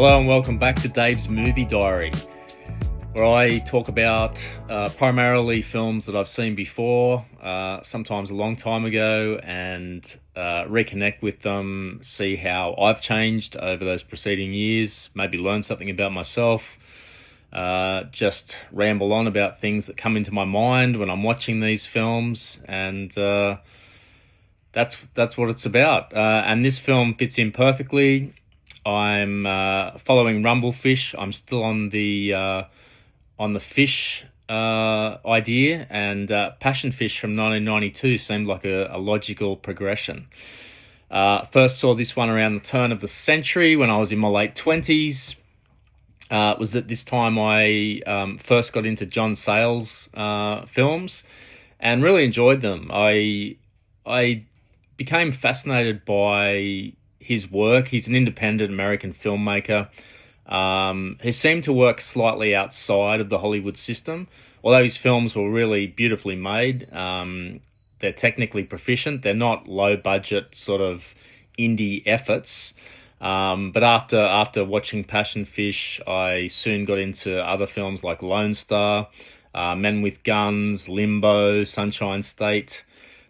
Hello and welcome back to Dave's Movie Diary, where I talk about primarily films that I've seen before, sometimes a long time ago, and reconnect with them, see how I've changed over those preceding years, maybe learn something about myself, just ramble on about things that come into my mind when I'm watching these films, and that's what it's about. And this film fits in perfectly. I'm following Rumblefish. I'm still on the fish idea, and Passion Fish from 1992 seemed like a logical progression. First saw this one around the turn of the century when I was in my late 20s. It was at this time I first got into John Sayles films and really enjoyed them. I became fascinated by his work. He's an independent American filmmaker who seemed to work slightly outside of the Hollywood system. Although his films were really beautifully made, they're technically proficient. They're not low-budget sort of indie efforts. But after watching Passion Fish, I soon got into other films like Lone Star, Men with Guns, Limbo, Sunshine State,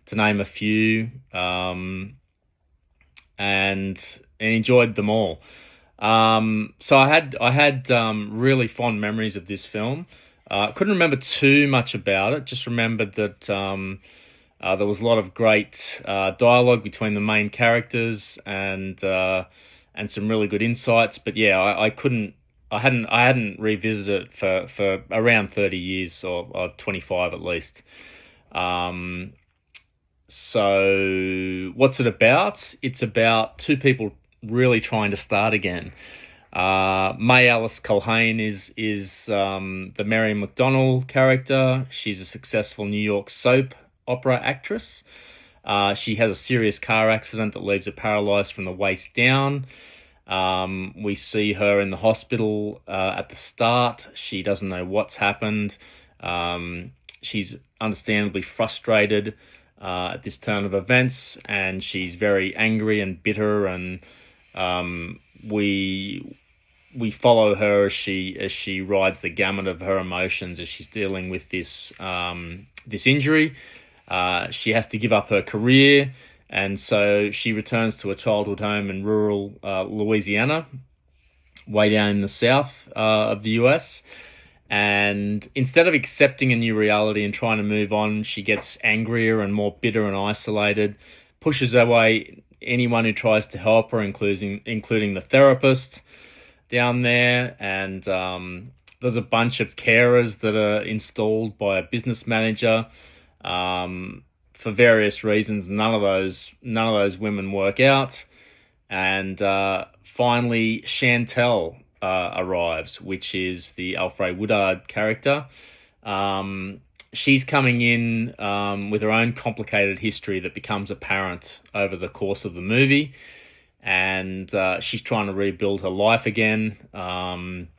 to name a few. And enjoyed them all. So I had really fond memories of this film. Couldn't remember too much about it. Just remembered that there was a lot of great dialogue between the main characters and some really good insights. But yeah, I hadn't revisited it for around 30 years or 25 at least. So what's it about? It's about two people really trying to start again. May Alice Culhane is the Mary McDonnell character. She's a successful New York soap opera actress. She has a serious car accident that leaves her paralyzed from the waist down. We see her in the hospital at the start. She doesn't know what's happened. She's understandably frustrated at this turn of events, and she's very angry and bitter, and we follow her as she rides the gamut of her emotions as she's dealing with this injury. She has to give up her career, and so she returns to a childhood home in rural Louisiana, way down in the south of the US. And instead of accepting a new reality and trying to move on, she gets angrier and more bitter and isolated, pushes away anyone who tries to help her, including the therapist down there. And there's a bunch of carers that are installed by a business manager for various reasons. None of those women work out. And finally, Chantel arrives, which is the Alfre Woodard character. She's coming in with her own complicated history that becomes apparent over the course of the movie, and she's trying to rebuild her life again, and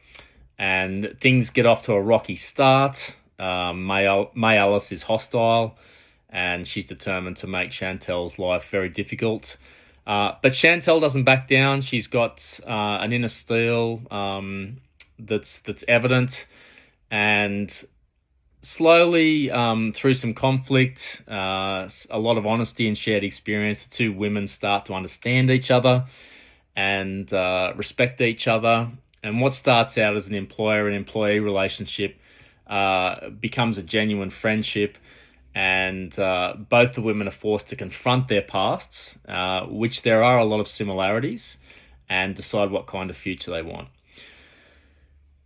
things get off to a rocky start. May Alice is hostile, and she's determined to make Chantel's life very difficult. But Chantel doesn't back down. She's got an inner steel that's evident, and slowly through some conflict, a lot of honesty and shared experience, the two women start to understand each other and respect each other. And what starts out as an employer and employee relationship becomes a genuine friendship. And both the women are forced to confront their pasts, which there are a lot of similarities, and decide what kind of future they want.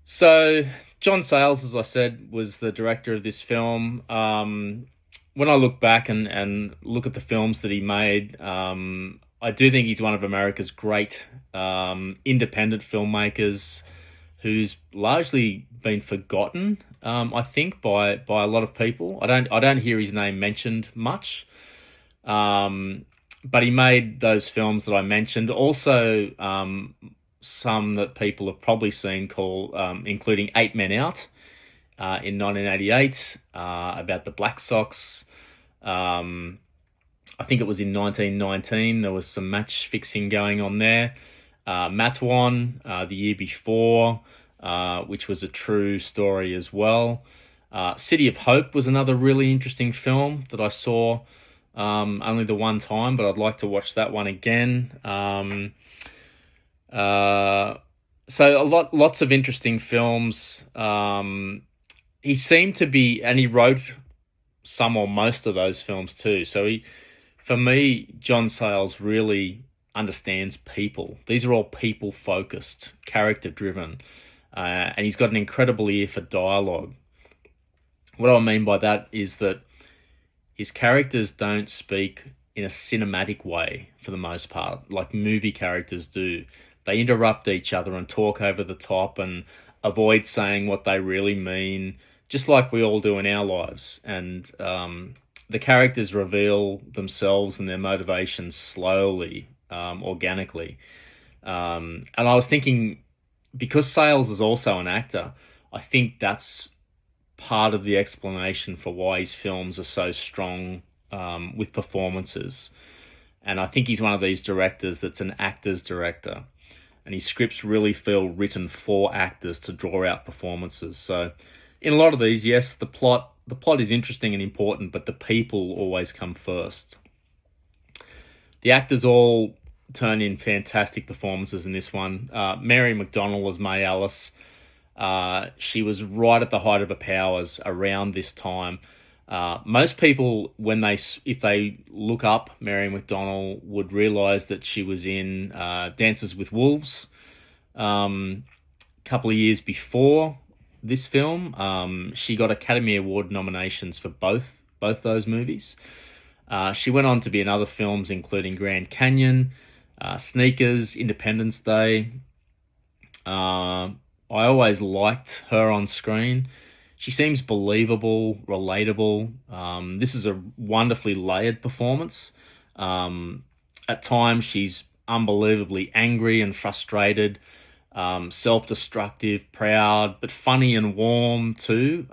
So John Sayles, as I said, was the director of this film. When I look back and look at the films that he made, I do think he's one of America's great independent filmmakers who's largely been forgotten, I think, by a lot of people. I don't hear his name mentioned much, but he made those films that I mentioned. Also, some that people have probably seen, including Eight Men Out in 1988, about the Black Sox. I think it was in 1919. There was some match fixing going on there. Matwan the year before, which was a true story as well. City of Hope was another really interesting film that I saw only the one time, but I'd like to watch that one again. So lots of interesting films. He seemed to be, and he wrote some or most of those films too. So for me, John Sayles really understands people. These are all people focused, character driven, and he's got an incredible ear for dialogue. What I mean by that is that his characters don't speak in a cinematic way for the most part, like movie characters do. They interrupt each other and talk over the top and avoid saying what they really mean, just like we all do in our lives. And the characters reveal themselves and their motivations slowly, organically. And I was thinking, because Sayles is also an actor, I think that's part of the explanation for why his films are so strong with performances. And I think he's one of these directors that's an actor's director. And his scripts really feel written for actors to draw out performances. So in a lot of these, yes, the plot is interesting and important, but the people always come first. The actors all turn in fantastic performances in this one. Mary McDonnell as May Alice. She was right at the height of her powers around this time. Most people, if they look up Mary McDonnell, would realise that she was in Dances with Wolves a couple of years before this film. She got Academy Award nominations for both those movies. She went on to be in other films, including Grand Canyon, Sneakers, Independence Day. I always liked her on screen. She seems believable, relatable. This is a wonderfully layered performance. At times, she's unbelievably angry and frustrated, self-destructive, proud, but funny and warm too.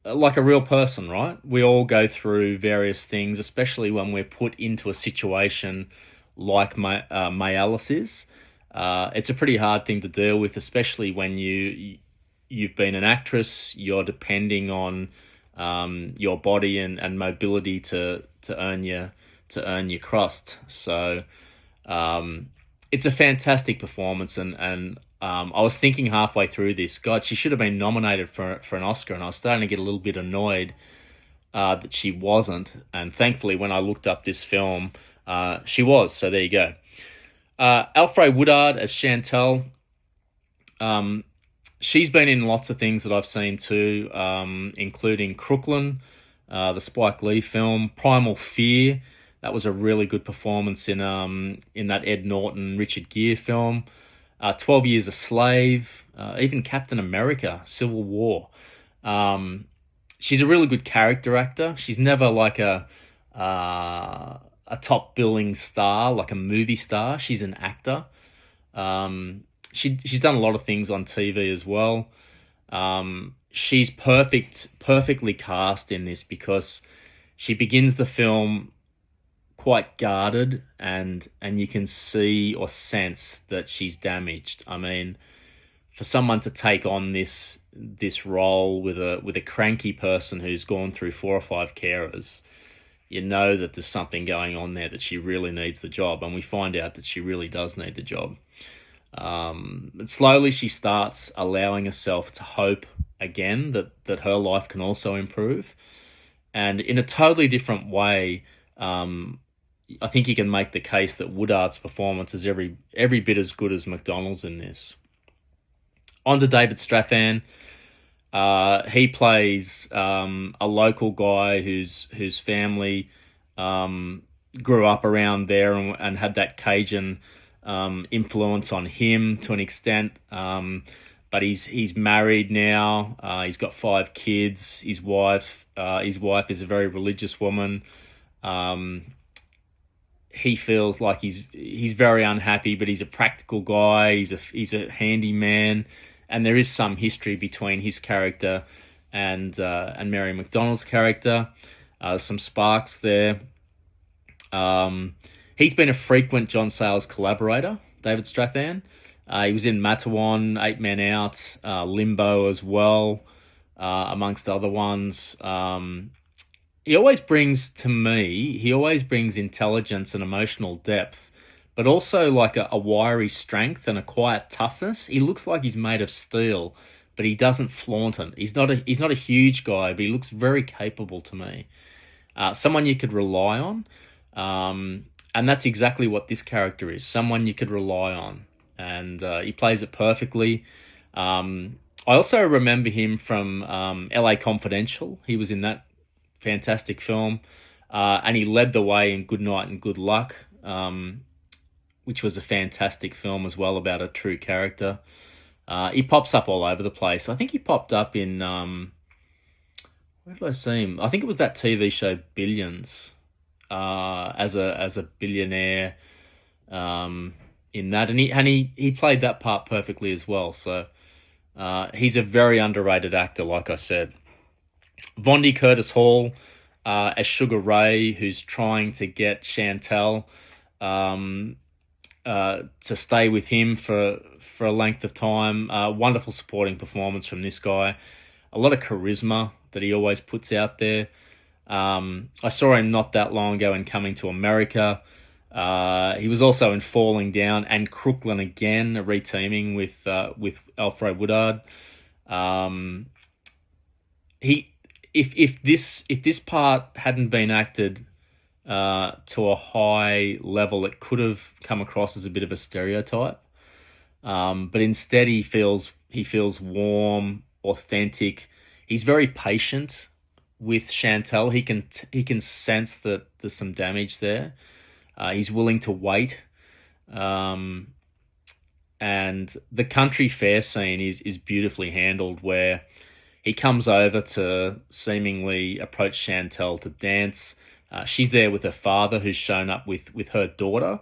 Like a real person, right? We all go through various things, especially when we're put into a situation like May Alice is. It's a pretty hard thing to deal with, especially when you've been an actress. You're depending on your body and mobility to earn your crust. So it's a fantastic performance, and I was thinking halfway through this, God, she should have been nominated for an Oscar, and I was starting to get a little bit annoyed that she wasn't. And thankfully, when I looked up this film, she was. So there you go. Alfre Woodard as Chantel. She's been in lots of things that I've seen too, including Crooklyn, the Spike Lee film, Primal Fear. That was a really good performance in that Ed Norton, Richard Gere film. 12 Years a Slave, even Captain America, Civil War. She's a really good character actor. She's never like a top billing star, like a movie star. She's an actor. She's done a lot of things on TV as well. She's perfectly cast in this because she begins the film quite guarded, and you can see or sense that she's damaged. I mean, for someone to take on this role with a cranky person who's gone through 4 or 5 carers, you know that there's something going on there, that she really needs the job, and we find out that she really does need the job. But slowly she starts allowing herself to hope again that her life can also improve, and in a totally different way. I think you can make the case that Woodard's performance is every bit as good as McDonnell's in this. On to David Strathairn. He plays a local guy whose family grew up around there and had that Cajun influence on him to an extent. But he's married now. He's got 5 kids. His wife is a very religious woman. He feels like he's very unhappy, but he's a practical guy. He's a handyman, and there is some history between his character and Mary McDonnell's character. Some sparks there. He's been a frequent John Sayles collaborator David Strathairn. He was in Matawan, Eight Men Out, Limbo as well, amongst other ones. He always brings, to me, he always brings intelligence and emotional depth, but also like a wiry strength and a quiet toughness. He looks like he's made of steel, but he doesn't flaunt it. He's not a huge guy, but he looks very capable to me. Someone you could rely on, and that's exactly what this character is. Someone you could rely on, and he plays it perfectly. I also remember him from LA Confidential. He was in that fantastic film, and he led the way in Good Night and Good Luck, which was a fantastic film as well about a true character. He pops up all over the place. I think he popped up in where did I see him? I think it was that TV show Billions, as a billionaire, in that, and he played that part perfectly as well. So he's a very underrated actor, like I said. Vondie Curtis Hall as Sugar Ray, who's trying to get Chantel to stay with him for a length of time. Wonderful supporting performance from this guy. A lot of charisma that he always puts out there. I saw him not that long ago in Coming to America. He was also in Falling Down and Crooklyn again, a reteaming with Alfred Woodard. If this part hadn't been acted to a high level, it could have come across as a bit of a stereotype. But instead, he feels warm, authentic. He's very patient with Chantel. He can sense that there's some damage there. He's willing to wait. And the country fair scene is beautifully handled, where he comes over to seemingly approach Chantel to dance. She's there with her father, who's shown up with her daughter.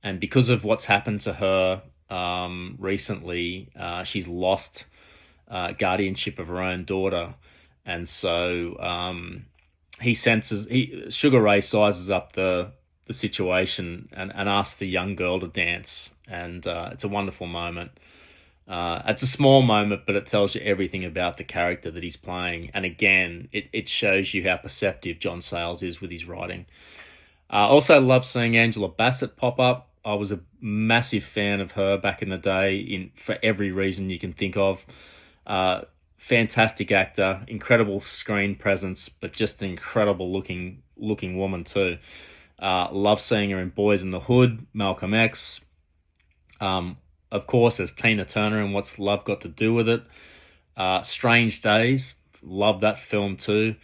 And because of what's happened to her recently, she's lost guardianship of her own daughter. And so Sugar Ray sizes up the situation and asks the young girl to dance. And it's a wonderful moment. It's a small moment, but it tells you everything about the character that he's playing. And again, it shows you how perceptive John Sayles is with his writing. Also love seeing Angela Bassett pop up. I was a massive fan of her back in the day for every reason you can think of. Fantastic actor, incredible screen presence, but just an incredible looking woman too. Love seeing her in Boys in the Hood, Malcolm X. Of course, as Tina Turner in What's Love Got to Do with It. Strange Days, love that film too.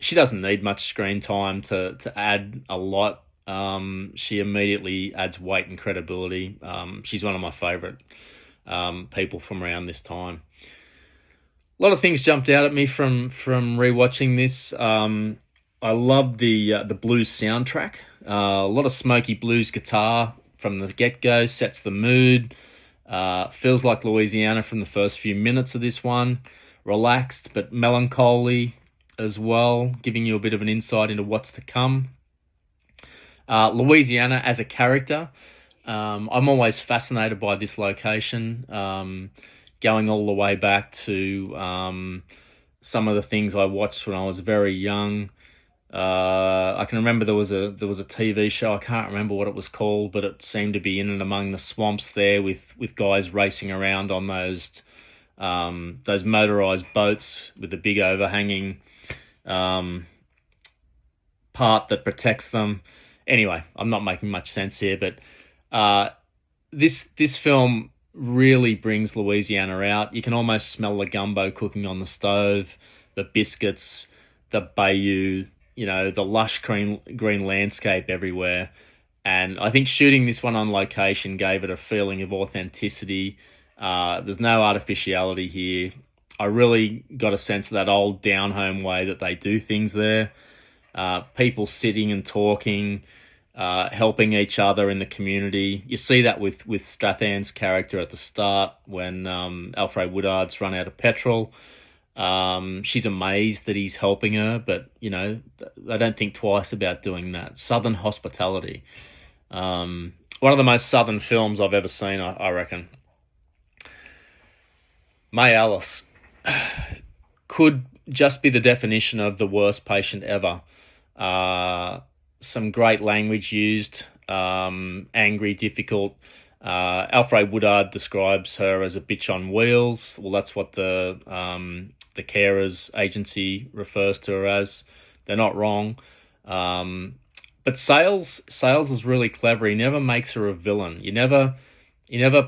She doesn't need much screen time to add a lot. She immediately adds weight and credibility. She's one of my favourite people from around this time. A lot of things jumped out at me from rewatching this. I love the blues soundtrack. A lot of smoky blues guitar from the get-go, sets the mood. Feels like Louisiana from the first few minutes of this one. Relaxed but melancholy as well, giving you a bit of an insight into what's to come. Louisiana as a character. I'm always fascinated by this location, going all the way back to some of the things I watched when I was very young. I can remember there was a TV show. I can't remember what it was called, but it seemed to be in and among the swamps there with guys racing around on those motorized boats with the big overhanging part that protects them. Anyway, I'm not making much sense here, but this film really brings Louisiana out. You can almost smell the gumbo cooking on the stove, the biscuits, the bayou, the lush green landscape everywhere. And I think shooting this one on location gave it a feeling of authenticity. There's no artificiality here. I really got a sense of that old down-home way that they do things there. People sitting and talking, helping each other in the community. You see that with Strathairn's character at the start when Alfred Woodard's run out of petrol. She's amazed that he's helping her, but, they don't think twice about doing that. Southern hospitality. one of the most southern films I've ever seen, I reckon. May Alice could just be the definition of the worst patient ever. Some great language used, angry, difficult. Alfred Woodard describes her as a bitch on wheels. Well, that's what the carers agency refers to her as. They're not wrong. But Sayles is really clever. He never makes her a villain. He never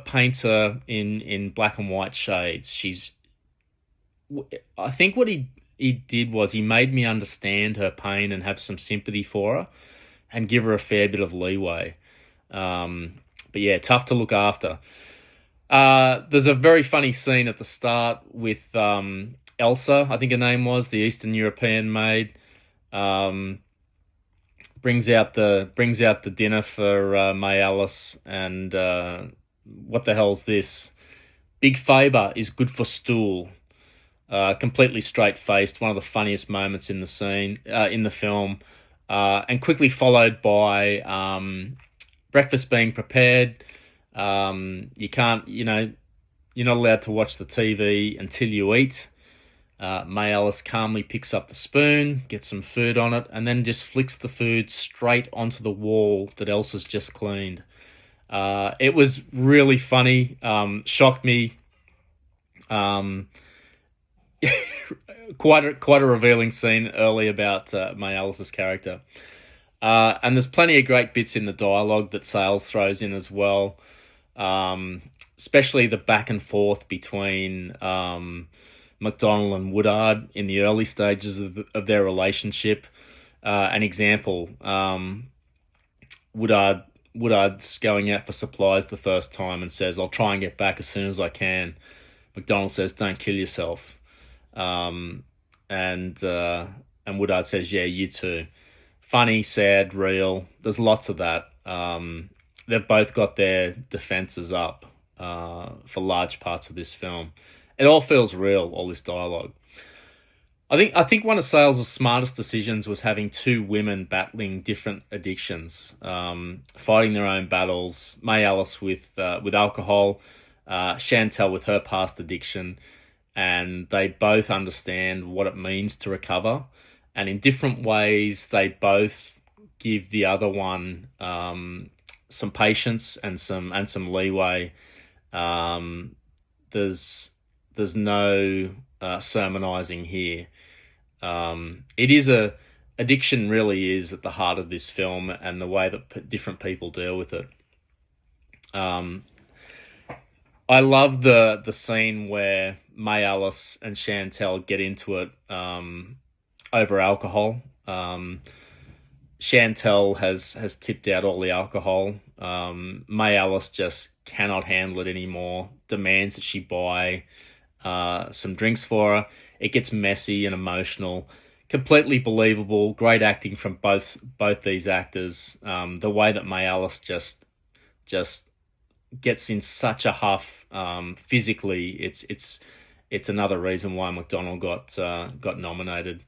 paints her in black and white shades. I think what he did was he made me understand her pain and have some sympathy for her, and give her a fair bit of leeway. But yeah, tough to look after. There's a very funny scene at the start with Elsa, I think her name was, the Eastern European maid. Brings out the dinner for May Alice, and what the hell's this? Big Faber is good for stool. Completely straight faced, one of the funniest moments in the scene, in the film, and quickly followed by breakfast being prepared. You can't, you're not allowed to watch the TV until you eat. May Alice calmly picks up the spoon, gets some food on it, and then just flicks the food straight onto the wall that Elsa's just cleaned. It was really funny, shocked me. Quite a revealing scene early about May Alice's character. And there's plenty of great bits in the dialogue that Sayles throws in as well, especially the back and forth between MacDonald and Woodard in the early stages of their relationship. An example, Woodard's going out for supplies the first time and says, "I'll try and get back as soon as I can." MacDonald says, "Don't kill yourself." And Woodard says, "Yeah, you too." Funny, sad, real. There's lots of that. They've both got their defenses up for large parts of this film. It all feels real, all this dialogue. I think one of Sayles' smartest decisions was having two women battling different addictions, fighting their own battles. May Alice with alcohol, Chantal with her past addiction, and they both understand what it means to recover. And in different ways, they both give the other one some patience and some leeway. There's no sermonizing here. It is addiction really is at the heart of this film, and the way that different people deal with it. I love the scene where May Alice and Chantal get into it over alcohol. Chantal has tipped out all the alcohol. May Alice just cannot handle it anymore, demands that she buy some drinks for her. It gets messy and emotional. Completely believable. Great acting from both these actors. The way that May Alice just gets in such a huff physically, it's another reason why MacDonald got nominated.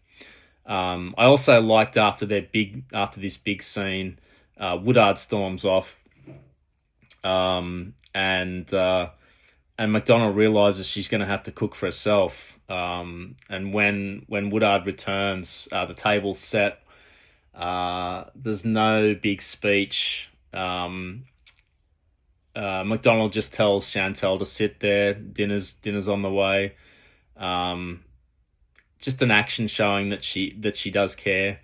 I also liked after this big scene, Woodard storms off, and MacDonald realizes she's going to have to cook for herself. And when Woodard returns, the table's set. There's no big speech. MacDonald just tells Chantal to sit there. Dinner's on the way. Just an action showing that she does care,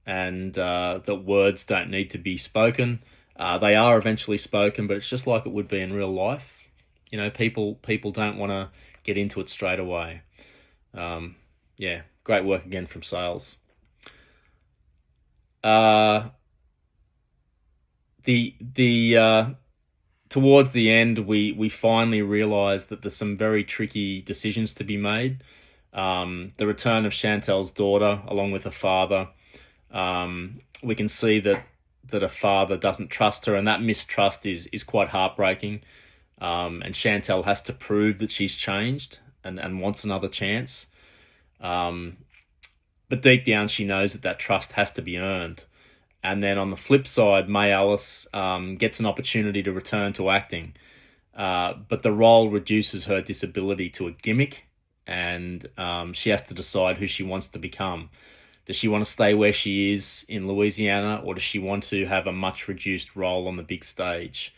and that words don't need to be spoken. They are eventually spoken, but it's just like it would be in real life. People don't want to get into it straight away. Yeah, great work again from Sayles. Towards the end, we finally realise that there's some very tricky decisions to be made. The return of Chantal's daughter, along with her father, we can see that a father doesn't trust her, and that mistrust is quite heartbreaking. And Chantal has to prove that she's changed and wants another chance. But deep down, she knows that trust has to be earned. And then on the flip side, May Alice gets an opportunity to return to acting, but the role reduces her disability to a gimmick, and she has to decide who she wants to become. Does she want to stay where she is in Louisiana, or does she want to have a much reduced role on the big stage?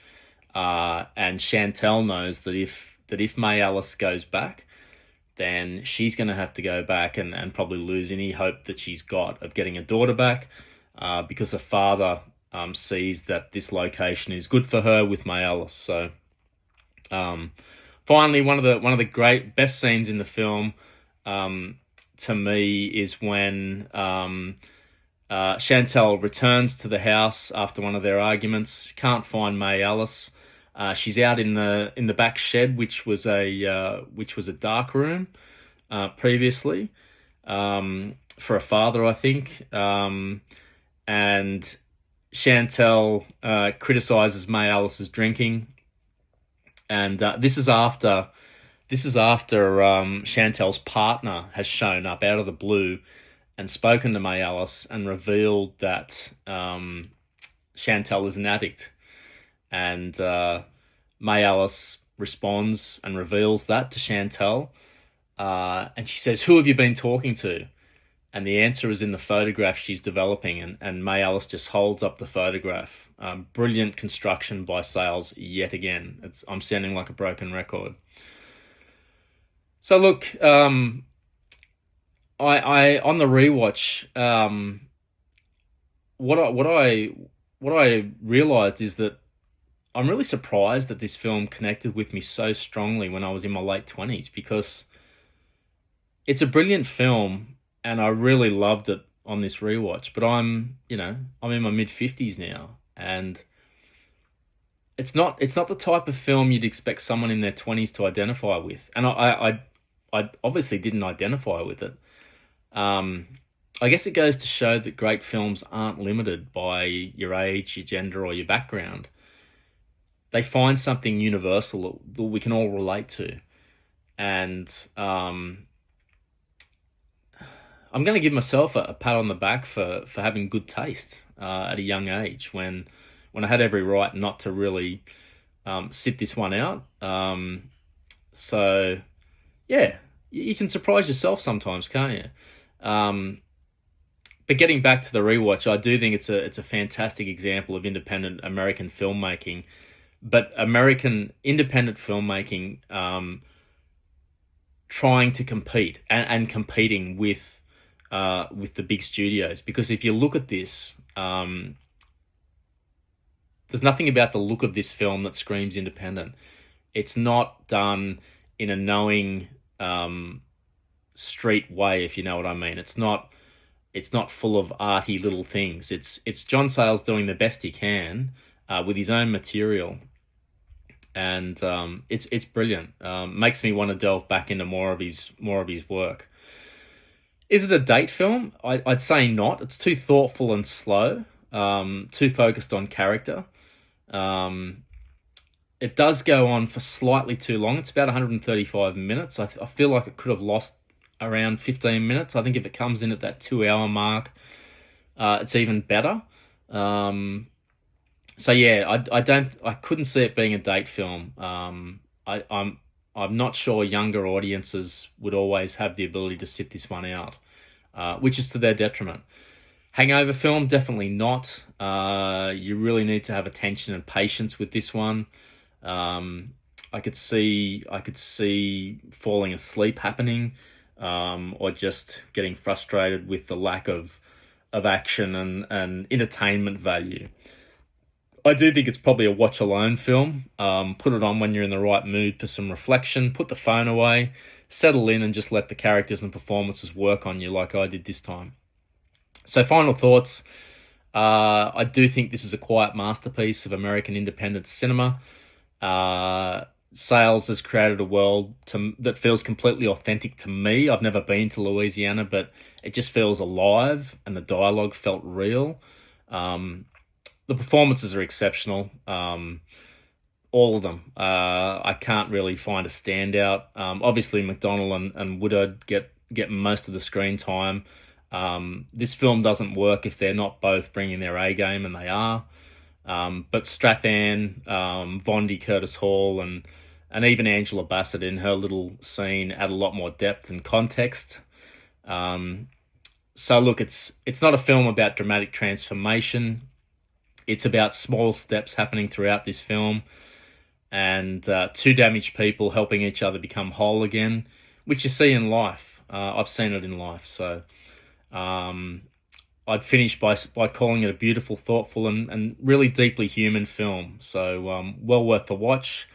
And Chantel knows that if May Alice goes back, then she's going to have to go back and probably lose any hope that she's got of getting a daughter back, because her father sees that this location is good for her with May Alice. So finally, one of the great best scenes in the film, to me, is when Chantel returns to the house after one of their arguments. She can't find May Alice. She's out in the back shed, which was a dark room previously, for a father, I think. And Chantel criticizes May Alice's drinking, and this is after Chantel's partner has shown up out of the blue and spoken to May Alice and revealed that Chantel is an addict. And May Alice responds and reveals that to Chantel. And she says, "Who have you been talking to?" And the answer is in the photograph she's developing. And May Alice just holds up the photograph. Brilliant construction by Sayles yet again. I'm sounding like a broken record. So look, I on the rewatch, what I realized is that I'm really surprised that this film connected with me so strongly when I was in my late 20s, because it's a brilliant film and I really loved it on this rewatch. But I'm in my mid 50s now, and it's not the type of film you'd expect someone in their 20s to identify with. And I obviously didn't identify with it. I guess it goes to show that great films aren't limited by your age, your gender, or your background. They find something universal that we can all relate to. And I'm going to give myself a pat on the back for having good taste at a young age, when I had every right not to really sit this one out. So yeah, you can surprise yourself sometimes, can't you? But getting back to the rewatch, I do think it's a fantastic example of independent American filmmaking, but American independent filmmaking trying to compete and competing with the big studios. Because if you look at this, there's nothing about the look of this film that screams independent. It's not done in a knowing street way, if you know what I mean. It's not full of arty little things. It's John Sayles doing the best he can with his own material, and it's brilliant. Makes me want to delve back into more of his work. Is it a date film? I'd say not. It's too thoughtful and slow, too focused on character. It does go on for slightly too long. It's about 135 minutes. I feel like it could have lost around 15 minutes. I think if it comes in at that 2 hour mark, it's even better. So yeah, I couldn't see it being a date film. I'm not sure younger audiences would always have the ability to sit this one out, which is to their detriment. Hangover film, definitely not. You really need to have attention and patience with this one. I could see falling asleep happening, or just getting frustrated with the lack of action and entertainment value. I do think it's probably a watch alone film. Put it on when you're in the right mood for some reflection. Put the phone away, settle in, and just let the characters and performances work on you, like I did this time. So, final thoughts. I do think this is a quiet masterpiece of American independent cinema. Sayles has created a world that feels completely authentic to me. I've never been to Louisiana, but it just feels alive, and the dialogue felt real. The performances are exceptional, all of them. I can't really find a standout. Obviously, McDonnell and Woodard get most of the screen time. This film doesn't work if they're not both bringing their A game, and they are. But Strathairn, Vondi, Curtis Hall, and even Angela Bassett in her little scene add a lot more depth and context. So look, it's not a film about dramatic transformation. It's about small steps happening throughout this film, and two damaged people helping each other become whole again, which you see in life. I've seen it in life. So I'd finish by calling it a beautiful, thoughtful, and really deeply human film. So well worth the watch.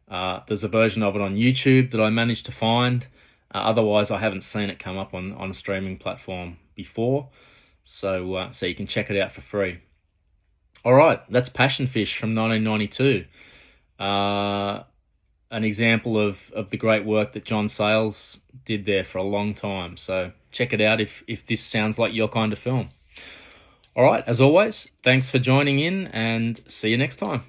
There's a version of it on YouTube that I managed to find. Otherwise, I haven't seen it come up on a streaming platform before. So you can check it out for free. All right, that's Passion Fish from 1992. An example of the great work that John Sayles did there for a long time. So check it out if this sounds like your kind of film. All right, as always, thanks for joining in, and see you next time.